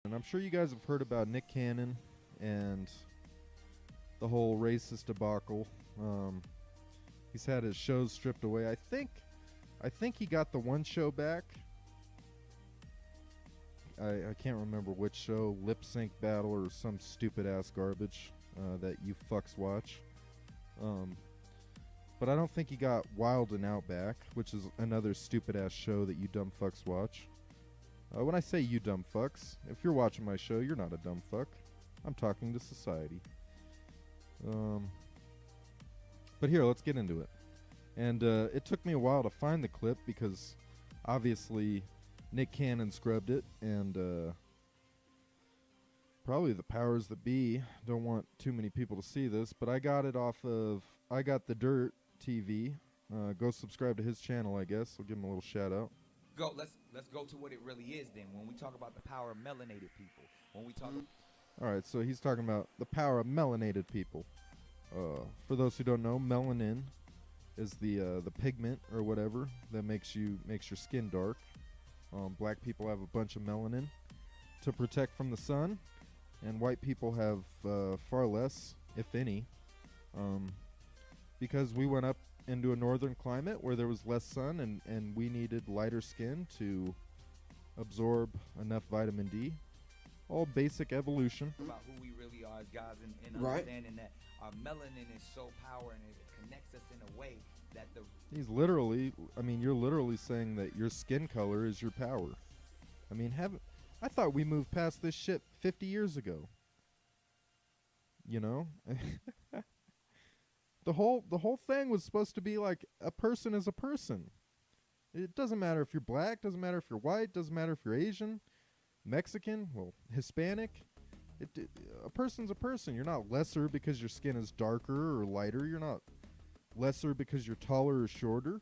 And I'm sure you guys have heard about Nick Cannon and the whole racist debacle. He's had his shows stripped away. I think he got the one show back. I can't remember which show, Lip Sync Battle or some stupid ass garbage that you fucks watch. But I don't think he got Wild and Out back, which is another stupid ass show that you dumb fucks watch. When I say you dumb fucks, if you're watching my show, you're not a dumb fuck. I'm talking to society. But here, let's get into it. And it took me a while to find the clip because obviously Nick Cannon scrubbed it, and probably the powers that be don't want too many people to see this, but I got it off of I Got the Dirt TV. Go subscribe to his channel, I guess. I'll give him a little shout out. Let's go to what it really is then. When we talk about the power of melanated people, when we talk All right, so he's talking about the power of melanated people. For those who don't know, melanin is the pigment or whatever that makes your skin dark. Black people have a bunch of melanin to protect from the sun, and white people have far less, if any, because we went up into a northern climate where there was less sun, and we needed lighter skin to absorb enough vitamin D. All basic evolution. about who we really are as guys, and Right. understanding that our melanin is so powerful and it connects us in a way that He's literally, I mean, you're literally saying that your skin color is your power. I mean, I thought we moved past this shit 50 years ago. You know? The whole thing was supposed to be like a person is a person. It doesn't matter if you're black, doesn't matter if you're white, doesn't matter if you're Asian, Mexican, well, Hispanic. A person's a person. You're not lesser because your skin is darker or lighter. You're not lesser because you're taller or shorter,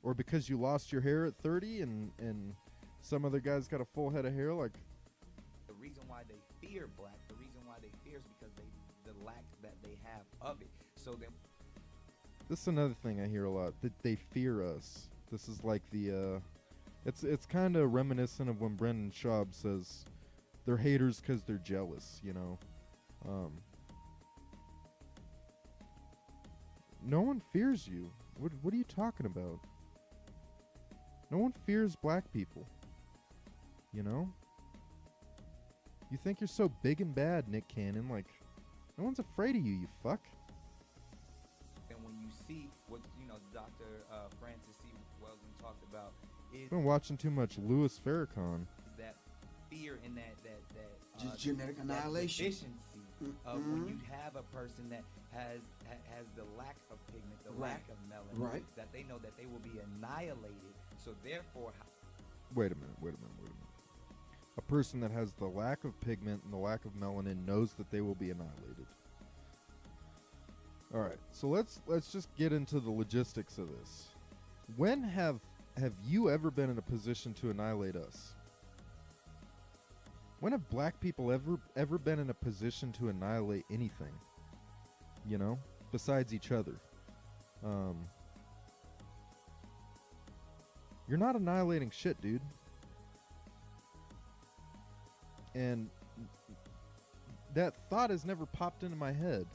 or because you lost your hair at 30 and some other guy's got a full head of hair. Like, the reason why they fear black, the reason why they fear is because the lack that they have of it. So then this is another thing I hear a lot, that they fear us. This is like the it's kind of reminiscent of when Brendan Schaub says they're haters because they're jealous, you know. No one fears you. What are you talking about? No one fears black people. You know? You think you're so big and bad, Nick Cannon. Like, no one's afraid of you, you fuck. and when you see what Dr. Francis C. Weldon talked about is I've been watching too much Louis Farrakhan. that fear and that Just genetic that annihilation. deficiency of when you have a person that has the lack of pigment, the Right. lack of melanin, Right. that they know that they will be annihilated. So therefore, Wait a minute. A person that has the lack of pigment and the lack of melanin knows that they will be annihilated. All right, so let's just get into the logistics of this. When have you ever been in a position to annihilate us? When have black people ever been in a position to annihilate anything? You know, besides each other. You're not annihilating shit, dude. And that thought has never popped into my head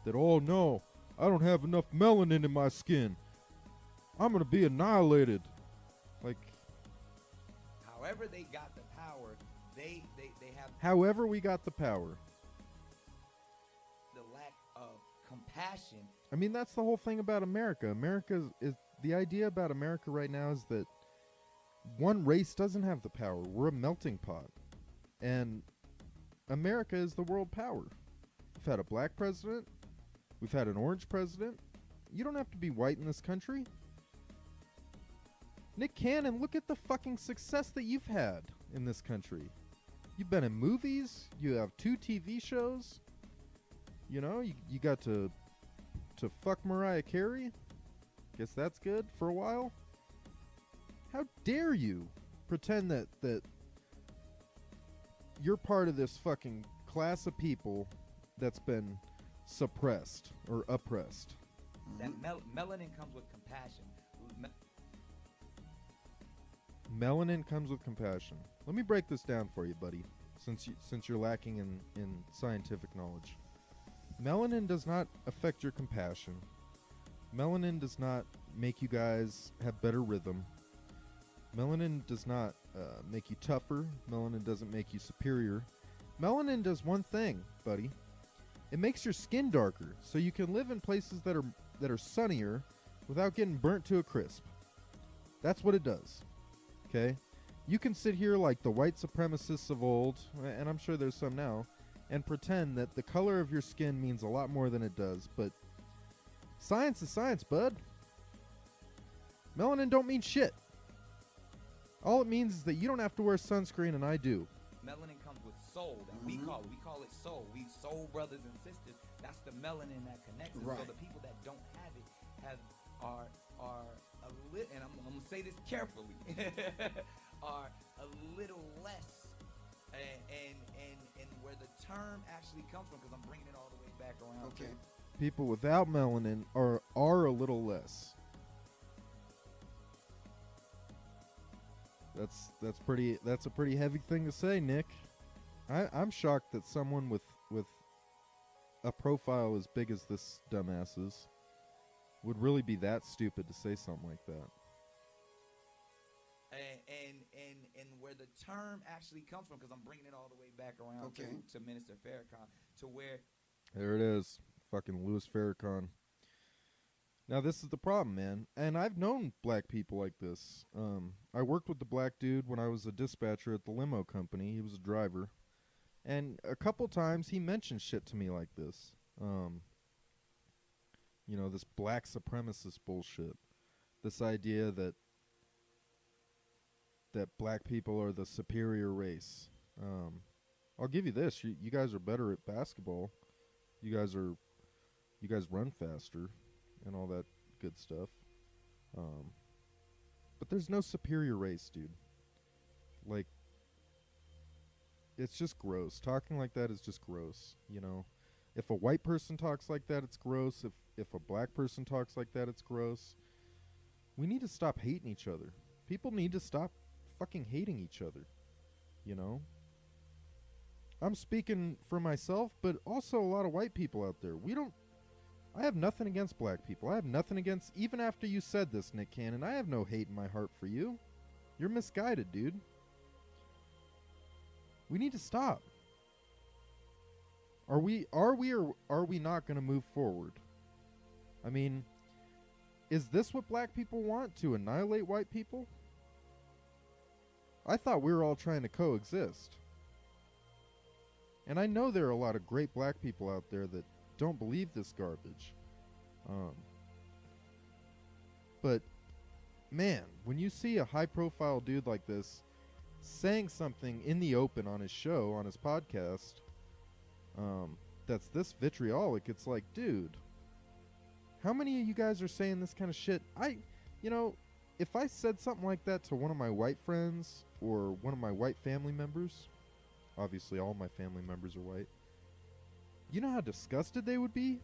that, oh no, I don't have enough melanin in my skin, I'm gonna be annihilated. Like, however they got the power, they have however we got the power. the lack of compassion. I mean, that's the whole thing about America. America is the idea about America right now is that one race doesn't have the power. We're a melting pot. And America is the world power. We've had a black president. We've had an orange president. You don't have to be white in this country. Nick Cannon, look at the fucking success that you've had in this country. You've been in movies. You have 2 TV shows. You know, you got to fuck Mariah Carey. Guess that's good for a while. How dare you pretend that you're part of this fucking class of people that's been suppressed or oppressed. That melanin comes with compassion. Melanin comes with compassion. Let me break this down for you, buddy. since you're lacking in scientific knowledge. Melanin does not affect your compassion. Melanin does not make you guys have better rhythm. Melanin does not make you tougher. Melanin doesn't make you superior. Melanin does one thing, buddy. It makes your skin darker, so you can live in places that are sunnier without getting burnt to a crisp. That's what it does. Okay? You can sit here like the white supremacists of old, and I'm sure there's some now, and pretend that the color of your skin means a lot more than it does, but science is science, bud. Melanin don't mean shit. All it means is that you don't have to wear sunscreen, and I do. Melanin comes with soul. That we call it soul. We soul brothers and sisters. That's the melanin that connects us. Right. So the people that don't have it are a little, and I'm gonna say this carefully, are a little less, and where the term actually comes from, because I'm bringing it all the way back around. Okay. People without melanin are a little less. That's a pretty heavy thing to say, Nick. I'm shocked that someone with a profile as big as this dumbass's would really be that stupid to say something like that. And where the term actually comes from, because I'm bringing it all the way back around to Minister Farrakhan, to where There it is, fucking Louis Farrakhan. Now this is the problem, man, and I've known black people like this. I worked with the black dude when I was a dispatcher at the limo company. He was a driver, and a couple times he mentioned shit to me like this. You know, this black supremacist bullshit. This idea that black people are the superior race. I'll give you this: you guys are better at basketball. You guys run faster, and all that good stuff. But there's no superior race, dude. Like, it's just gross. Talking like that is just gross, you know. If a white person talks like that, it's gross. If a black person talks like that, it's gross. We need to stop hating each other. People need to stop fucking hating each other, you know. I'm speaking for myself, but also a lot of white people out there. I have nothing against black people. I have nothing against, even after you said this, Nick Cannon, I have no hate in my heart for you. You're misguided, dude. We need to stop. Are we or are we not going to move forward? I mean, is this what black people want, to annihilate white people? I thought we were all trying to coexist. And I know there are a lot of great black people out there that don't believe this garbage. But, man, when you see a high-profile dude like this saying something in the open on his show, on his podcast, that's this vitriolic, it's like, dude, how many of you guys are saying this kind of shit? If I said something like that to one of my white friends or one of my white family members, obviously all my family members are white, you know how disgusted they would be?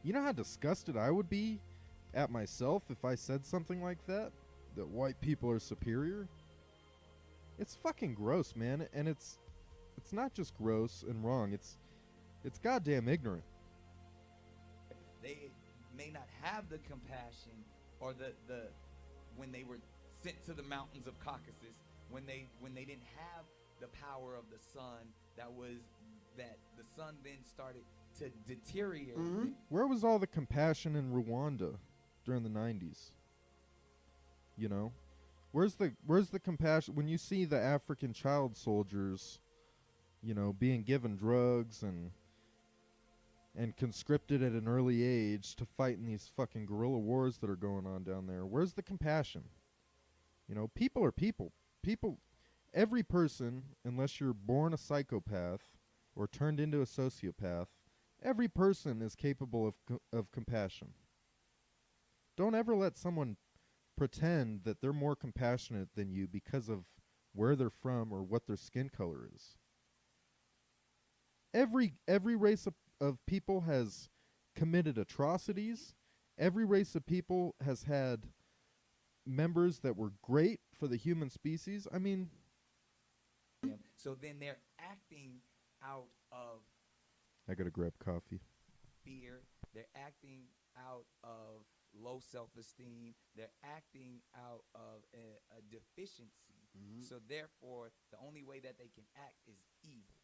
You know how disgusted I would be at myself if I said something like that white people are superior? It's fucking gross, man, and it's not just gross and wrong, it's goddamn ignorant. they may not have the compassion or the when they were sent to the mountains of Caucasus, when they didn't have the power of the sun, that the sun then started to deteriorate. Mm-hmm. Where was all the compassion in Rwanda during the 90s? You know? Where's the compassion when you see the African child soldiers, you know, being given drugs and conscripted at an early age to fight in these fucking guerrilla wars that are going on down there? Where's the compassion? You know, people are people. Every person, unless you're born a psychopath or turned into a sociopath, every person is capable of compassion. Don't ever let someone pretend that they're more compassionate than you because of where they're from or what their skin color is. Every race of people has committed atrocities. Every race of people has had members that were great for the human species. I mean, So then they're acting out of I gotta grab coffee. fear. They're acting out of low self-esteem. They're acting out of a deficiency. So therefore, the only way that they can act is evil.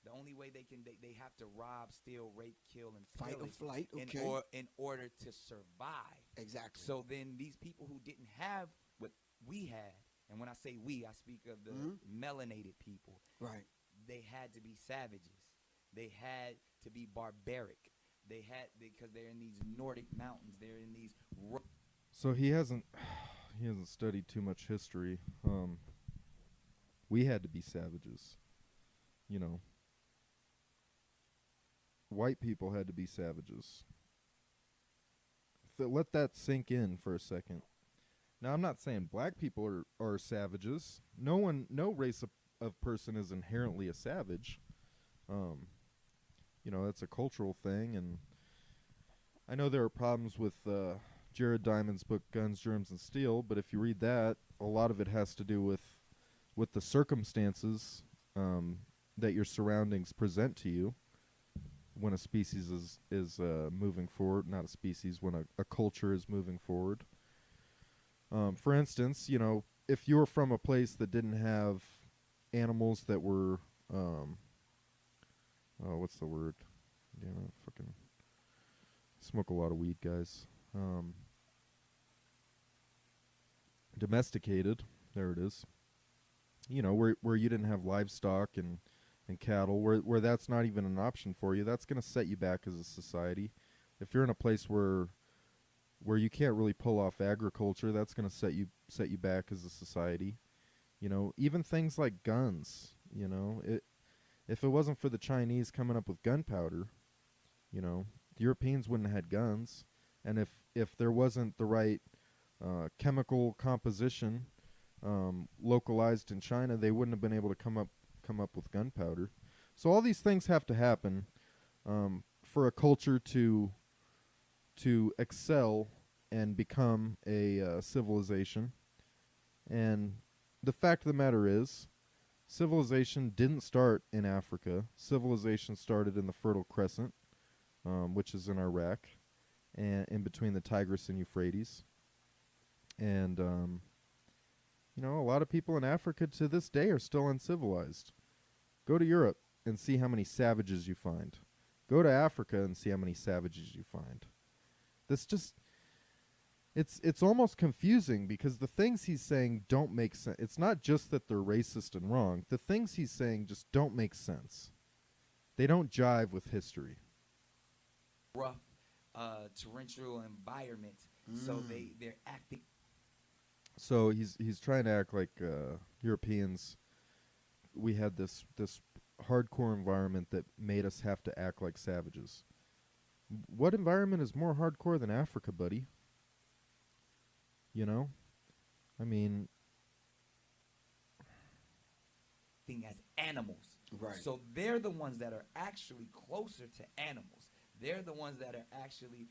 The only way they have to rob, steal, rape, kill, and Fight or pillage flight, okay. in order to survive. Exactly. So then these people who didn't have what we had, and when I say we, I speak of the melanated people. Right. They had to be savages. They had to be barbaric. They had, because they're in these Nordic mountains. They're in these. So he hasn't studied too much history. We had to be savages. You know. White people had to be savages. Let that sink in for a second. Now, I'm not saying black people are savages. No race of person is inherently a savage. You know, that's a cultural thing, and I know there are problems with Jared Diamond's book Guns, Germs, and Steel, but if you read that, a lot of it has to do with the circumstances that your surroundings present to you when a species is moving forward. Not a species, when a culture is moving forward. For instance, you know, if you were from a place that didn't have animals that were, what's the word? Damn it, fucking smoke a lot of weed, guys. Domesticated, there it is. You know, where you didn't have livestock and cattle, where that's not even an option for you, that's going to set you back as a society. If you're in a place where you can't really pull off agriculture, that's going to set you back as a society. You know, even things like guns, you know, if it wasn't for the Chinese coming up with gunpowder, you know, the Europeans wouldn't have had guns. And if there wasn't the right chemical composition localized in China, they wouldn't have been able to come up with gunpowder. So all these things have to happen for a culture to excel and become a civilization. And the fact of the matter is, civilization didn't start in Africa. Civilization started in the Fertile Crescent, which is in Iraq, and in between the Tigris and Euphrates. And you know, a lot of people in Africa to this day are still uncivilized. Go to Europe and see how many savages you find. Go to Africa and see how many savages you find. This just, it's almost confusing because the things he's saying don't make sense. It's not just that they're racist and wrong. The things he's saying just don't make sense. They don't jive with history. Rough, torrential environment, so they're acting. So he's trying to act like Europeans. We had this hardcore environment that made us have to act like savages. What environment is more hardcore than Africa, buddy? You know? I mean, as animals. Right. So they're the ones that are actually closer to animals. They're the ones that are actually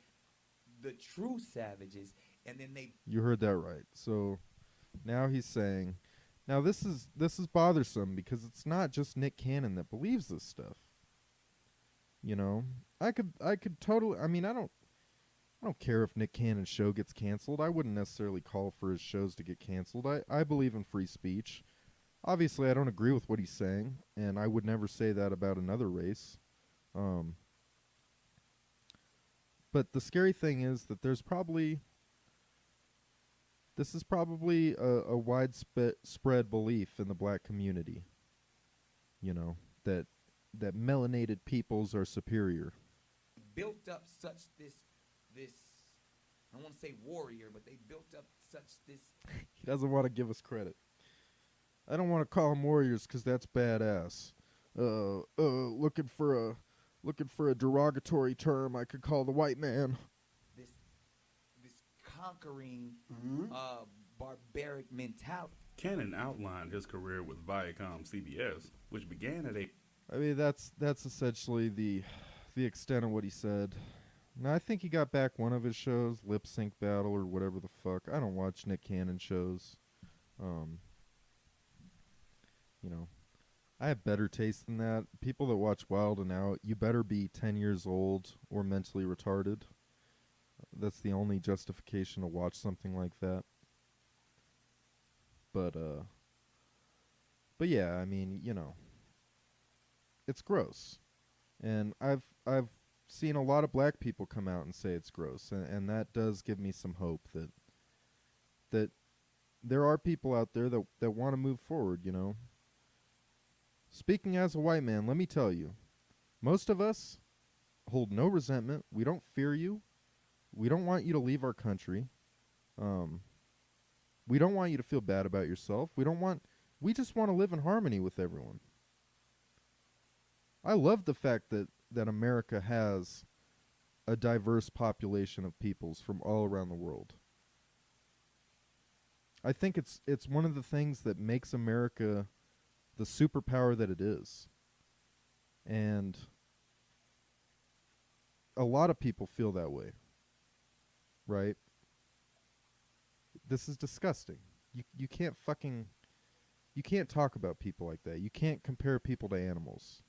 the true savages. And then You heard that right. So now he's saying, now this is bothersome because it's not just Nick Cannon that believes this stuff. You know, I could totally, I mean, I don't care if Nick Cannon's show gets canceled. I wouldn't necessarily call for his shows to get canceled. I believe in free speech. Obviously, I don't agree with what he's saying, and I would never say that about another race. But the scary thing is that this is probably a widespread belief in the black community. You know, that melanated peoples are superior. built up such this I don't want to say warrior, but they built up such this. He doesn't want to give us credit. I don't want to call them warriors because that's badass. Looking for a derogatory term I could call the white man. This conquering barbaric mentality. Cannon outlined his career with Viacom CBS, which began at a. I mean, that's essentially the extent of what he said. Now, I think he got back one of his shows, Lip Sync Battle or whatever the fuck. I don't watch Nick Cannon shows. You know, I have better taste than that. People that watch Wild and Out, you better be 10 years old or mentally retarded. That's the only justification to watch something like that. But yeah, I mean, it's gross. And I've seen a lot of black people come out and say it's gross, and that does give me some hope that there are people out there that want to move forward, Speaking as a white man, let me tell you, most of us hold no resentment. We don't fear you. We don't want you to leave our country. We don't want you to feel bad about yourself. We just want to live in harmony with everyone. I love the fact that America has a diverse population of peoples from all around the world. I think it's one of the things that makes America the superpower that it is. And a lot of people feel that way. Right? This is disgusting. You can't talk about people like that. You can't compare people to animals.